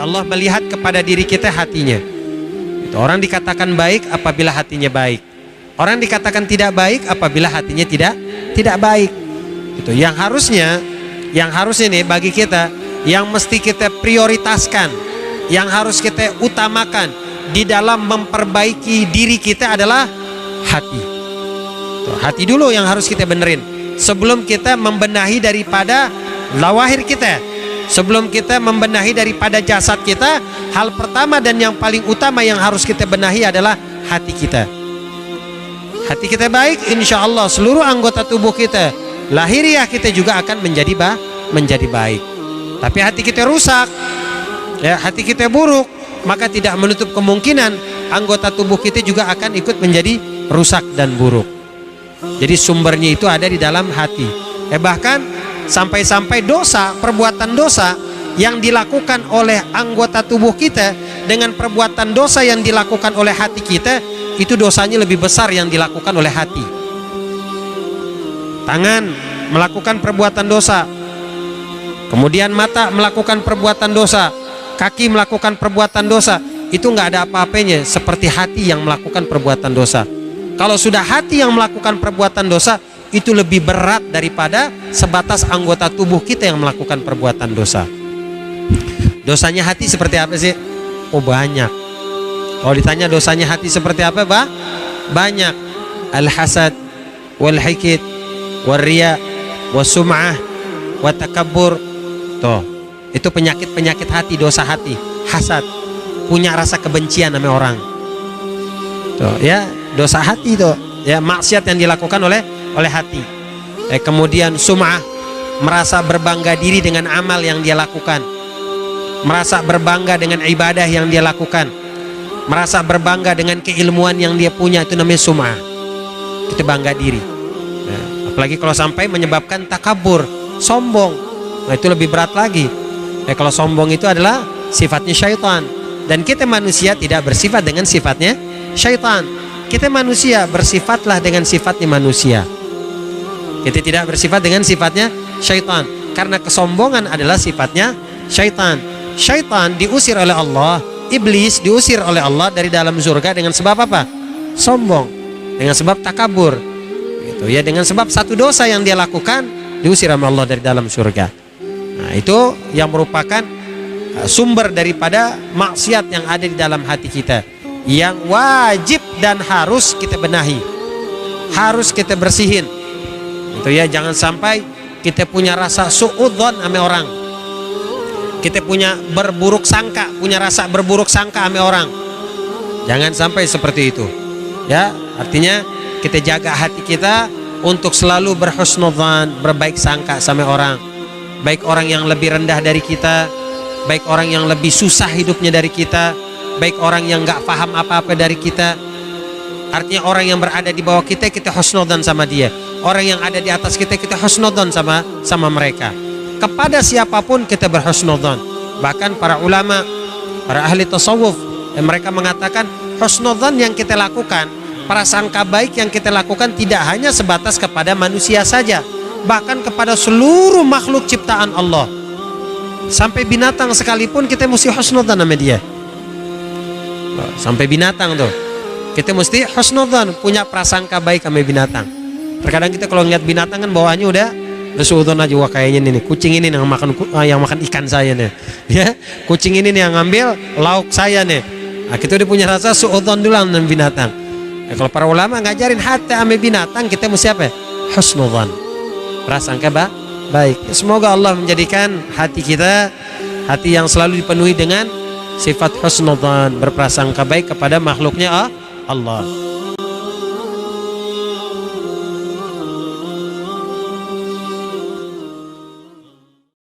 Jadi Allah melihat kepada diri kita hatinya. Itu orang dikatakan baik apabila hatinya baik. Orang dikatakan tidak baik apabila hatinya tidak baik. Itu yang harusnya nih bagi kita, yang mesti kita prioritaskan, yang harus kita utamakan di dalam memperbaiki diri kita adalah hati. Tuh, hati dulu yang harus kita benerin sebelum kita membenahi daripada lawahir kita. Sebelum kita membenahi daripada jasad kita, hal pertama dan yang paling utama yang harus kita benahi adalah hati kita. Hati kita baik, insya Allah seluruh anggota tubuh kita, lahiriah kita juga akan menjadi baik. Tapi hati kita rusak, ya, hati kita buruk, maka tidak menutup kemungkinan anggota tubuh kita juga akan ikut menjadi rusak dan buruk. Jadi sumbernya itu ada di dalam hati. Bahkan sampai-sampai dosa, perbuatan dosa yang dilakukan oleh anggota tubuh kita dengan perbuatan dosa yang dilakukan oleh hati kita, itu dosanya lebih besar yang dilakukan oleh hati. Tangan melakukan perbuatan dosa, kemudian mata melakukan perbuatan dosa, kaki melakukan perbuatan dosa, itu nggak ada apa-apanya seperti hati yang melakukan perbuatan dosa. Kalau sudah hati yang melakukan perbuatan dosa, itu lebih berat daripada sebatas anggota tubuh kita yang melakukan perbuatan dosa. Dosanya hati seperti apa sih? Oh, banyak. Kalau ditanya dosanya hati seperti apa, banyak. Al-hasad, wal-hikid, wal-riya, wal-sum'ah, wal-takabbur. Tuh, itu penyakit-penyakit hati, dosa hati. Hasad, punya rasa kebencian sama orang. Tuh, ya, dosa hati tuh, ya, maksiat yang dilakukan oleh hati. Kemudian sum'ah, merasa berbangga diri dengan amal yang dia lakukan, merasa berbangga dengan ibadah yang dia lakukan, merasa berbangga dengan keilmuan yang dia punya, itu namanya sum'ah. Kita bangga diri. Apalagi kalau sampai menyebabkan takabur, sombong, nah itu lebih berat lagi. Kalau sombong itu adalah sifatnya syaitan, dan kita manusia tidak bersifat dengan sifatnya syaitan. Kita manusia, bersifatlah dengan sifatnya manusia. Kita tidak bersifat dengan sifatnya syaitan, karena kesombongan adalah sifatnya syaitan. Syaitan diusir oleh Allah, iblis diusir oleh Allah dari dalam surga dengan sebab apa? Sombong, dengan sebab takabur. Gitu ya, dengan sebab satu dosa yang dia lakukan diusir oleh Allah dari dalam surga. Nah, itu yang merupakan sumber daripada maksiat yang ada di dalam hati kita, yang wajib dan harus kita benahi, harus kita bersihin. Itu ya, jangan sampai kita punya rasa suudzon sama orang, kita punya berburuk sangka, punya rasa berburuk sangka sama orang. Jangan sampai seperti itu. Ya, artinya kita jaga hati kita untuk selalu berhusnudzan, berbaik sangka sama orang, baik orang yang lebih rendah dari kita, baik orang yang lebih susah hidupnya dari kita, baik orang yang nggak paham apa-apa dari kita. Artinya orang yang berada di bawah kita, kita husnudzan sama dia. Orang yang ada di atas kita, kita husnudzan sama mereka. Kepada siapapun kita berhusnudzan. Bahkan para ulama, para ahli tasawuf, mereka mengatakan husnudzan yang kita lakukan, prasangka baik yang kita lakukan tidak hanya sebatas kepada manusia saja, bahkan kepada seluruh makhluk ciptaan Allah. Sampai binatang sekalipun kita mesti husnudzan sama dia. Sampai binatang tuh kita mesti husnudzan, punya prasangka baik sama binatang. Terkadang kita kalau ngeliat binatang kan bawaannya udah suudzon aja, wah kayaknya nih kucing ini yang makan ikan saya nih, ya, kucing ini nih yang ngambil lauk saya nih. Nah, kita udah punya rasa suudzon dulu dengan binatang. Kalau para ulama ngajarin hati sama binatang, kita mesti apa? Husnudzan, prasangka baik. Semoga Allah menjadikan hati kita hati yang selalu dipenuhi dengan sifat husnudzan, berprasangka baik kepada makhluknya Allah.